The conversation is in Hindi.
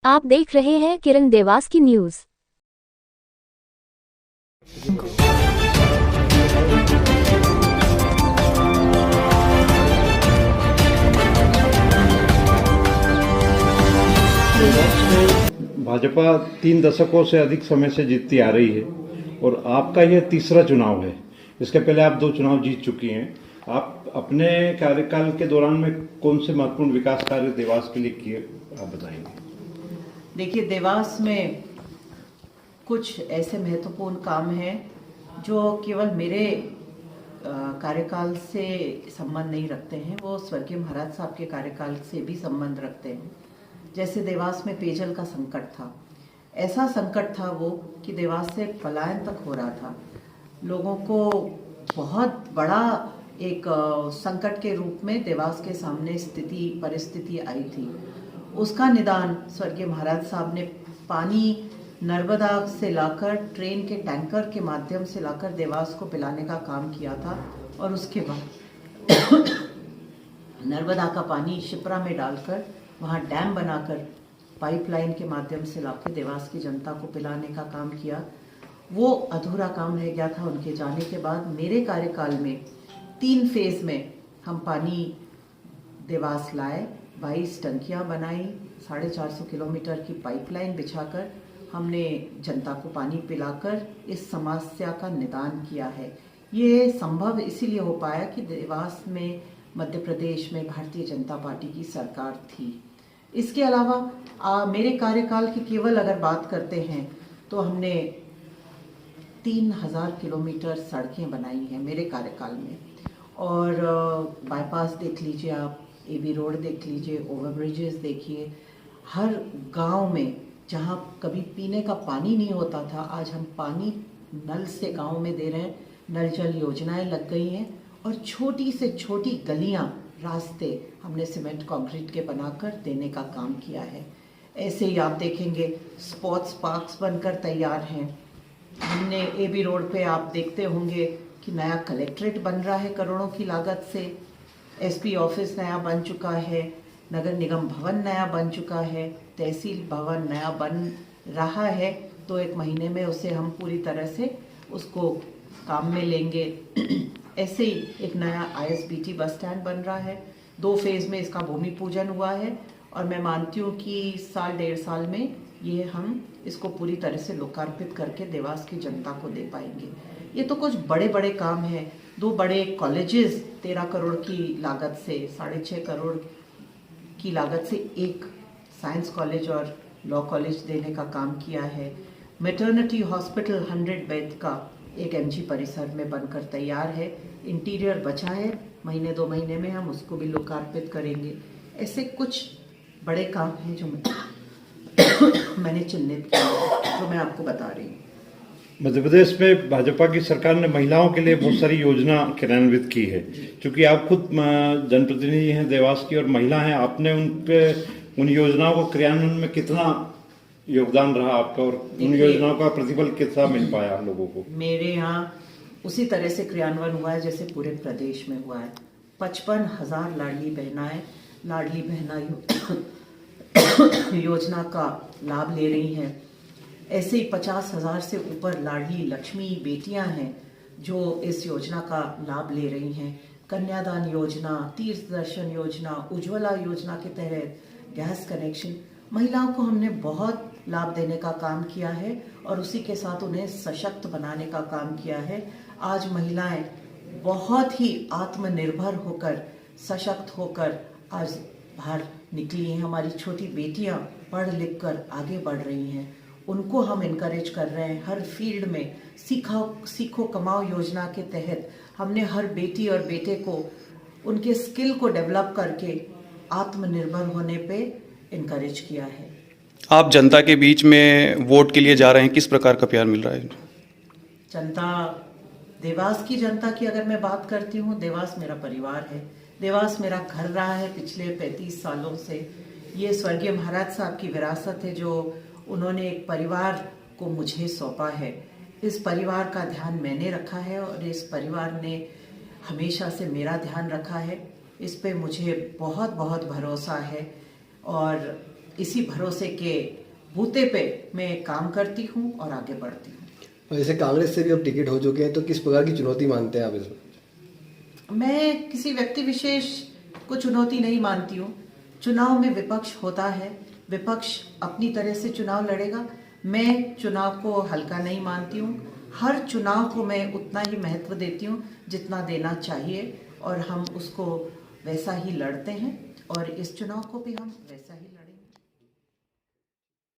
आप देख रहे हैं किरण देवास की न्यूज। भाजपा 3 दशकों से अधिक समय से जीतती आ रही है और आपका यह तीसरा चुनाव है। इसके पहले आप 2 चुनाव जीत चुकी हैं। आप अपने कार्यकाल के दौरान में कौन से महत्वपूर्ण विकास कार्य देवास के लिए किए, आप बताएंगे? देखिए, देवास में कुछ ऐसे महत्वपूर्ण काम हैं जो केवल मेरे कार्यकाल से संबंध नहीं रखते हैं, वो स्वर्गीय महाराज साहब के कार्यकाल से भी संबंध रखते हैं। जैसे देवास में पेयजल का संकट था, ऐसा संकट था वो कि देवास से पलायन तक हो रहा था। लोगों को बहुत बड़ा एक संकट के रूप में देवास के सामने परिस्थिति आई थी। उसका निदान स्वर्गीय महाराज साहब ने पानी नर्मदा से लाकर ट्रेन के टैंकर के माध्यम से लाकर देवास को पिलाने का काम किया था और उसके बाद नर्मदा का पानी शिप्रा में डालकर वहाँ डैम बनाकर पाइपलाइन के माध्यम से लाकर देवास की जनता को पिलाने का काम किया। वो अधूरा काम रह गया था उनके जाने के बाद। मेरे कार्यकाल में 3 फेज में हम पानी देवास लाए, 22 टंकियाँ बनाई, 450 किलोमीटर की पाइपलाइन बिछाकर हमने जनता को पानी पिलाकर इस समस्या का निदान किया है। ये संभव इसीलिए हो पाया कि देवास में मध्य प्रदेश में भारतीय जनता पार्टी की सरकार थी। इसके अलावा मेरे कार्यकाल की केवल अगर बात करते हैं तो हमने 3000 किलोमीटर सड़कें बनाई हैं मेरे कार्यकाल में। और बाईपास देख लीजिए आप, एबी रोड देख लीजिए, ओवरब्रिजेस देखिए। हर गांव में जहां कभी पीने का पानी नहीं होता था, आज हम पानी नल से गांव में दे रहे हैं। नल जल योजनाएं लग गई हैं और छोटी से छोटी गलियां, रास्ते हमने सीमेंट कंक्रीट के बनाकर देने का काम किया है। ऐसे ही आप देखेंगे स्पोर्ट्स पार्क्स बनकर तैयार हैं। हमने एबी रोड पे आप देखते होंगे कि नया कलेक्ट्रेट बन रहा है करोड़ों की लागत से। एसपी ऑफिस नया बन चुका है, नगर निगम भवन नया बन चुका है, तहसील भवन नया बन रहा है। तो 1 महीने में उसे हम पूरी तरह से उसको काम में लेंगे। ऐसे ही एक नया ISBT बस स्टैंड बन रहा है। 2 फेज में इसका भूमि पूजन हुआ है और मैं मानती हूँ कि 1.5 साल में ये हम इसको पूरी तरह से लोकार्पित करके देवास की जनता को दे पाएंगे। ये तो कुछ बड़े बड़े काम हैं। 2 बड़े कॉलेजेस 13 करोड़ की लागत से, 6.5 करोड़ की लागत से एक साइंस कॉलेज और लॉ कॉलेज देने का काम किया है। मैटरनिटी हॉस्पिटल 100 बेड का एक MG परिसर में बनकर तैयार है। इंटीरियर बचा है, 1-2 महीने में हम उसको भी लोकार्पित करेंगे। ऐसे कुछ बड़े काम हैं जो मैंने चिन्हित किया, जो मैं आपको बता रही हूँ। मध्य प्रदेश में भाजपा की सरकार ने महिलाओं के लिए बहुत सारी योजना क्रियान्वित की है। क्योंकि आप खुद जनप्रतिनिधि हैं देवास की और महिला हैं, आपने उन योजनाओं को क्रियान्वयन में कितना योगदान रहा आपका और उन योजनाओं का प्रतिफल कितना मिल पाया लोगों को? मेरे यहाँ उसी तरह से क्रियान्वयन हुआ है जैसे पूरे प्रदेश में हुआ है। 55,000 लाडली बहना योजना का लाभ ले रही हैं। ऐसे ही 50,000 से ऊपर लाडली लक्ष्मी बेटियां हैं जो इस योजना का लाभ ले रही हैं। कन्यादान योजना, तीर्थ दर्शन योजना, उज्ज्वला योजना के तहत गैस कनेक्शन, महिलाओं को हमने बहुत लाभ देने का काम किया है और उसी के साथ उन्हें सशक्त बनाने का काम किया है। आज महिलाएं बहुत ही आत्मनिर्भर होकर, सशक्त होकर आज बाहर निकली हैं। हमारी छोटी बेटियां पढ़ लिख कर आगे बढ़ रही हैं। उनको हम इनकरेज कर रहे हैं हर फील्ड में। सीखो कमाओ योजना के तहत हमने हर बेटी और बेटे को उनके स्किल को डेवलप करके आत्मनिर्भर होने पे इनकरेज किया है। आप जनता के बीच में वोट के लिए जा रहे हैं, किस प्रकार का प्यार मिल रहा है? जनता, देवास की जनता की अगर मैं बात करती हूँ, देवास मेरा परिवार है, देवास मेरा घर रहा है पिछले 35 सालों से। ये स्वर्गीय महाराज साहब की विरासत है जो उन्होंने एक परिवार को मुझे सौंपा है। इस परिवार का ध्यान मैंने रखा है और इस परिवार ने हमेशा से मेरा ध्यान रखा है। इस पे मुझे बहुत बहुत भरोसा है और इसी भरोसे के बूते पे मैं काम करती हूँ और आगे बढ़ती हूँ। और जैसे कांग्रेस से भी अब टिकट हो चुके हैं, तो किस प्रकार की चुनौती मानते हैं आप इसमें? मैं किसी व्यक्ति विशेष को चुनौती नहीं मानती हूँ। चुनाव में विपक्ष होता है, विपक्ष अपनी तरह से चुनाव लड़ेगा। मैं चुनाव को हल्का नहीं मानती हूँ। हर चुनाव को मैं उतना ही महत्व देती हूँ जितना देना चाहिए, और हम उसको वैसा ही लड़ते हैं और इस चुनाव को भी हम वैसा ही लड़ते हैं।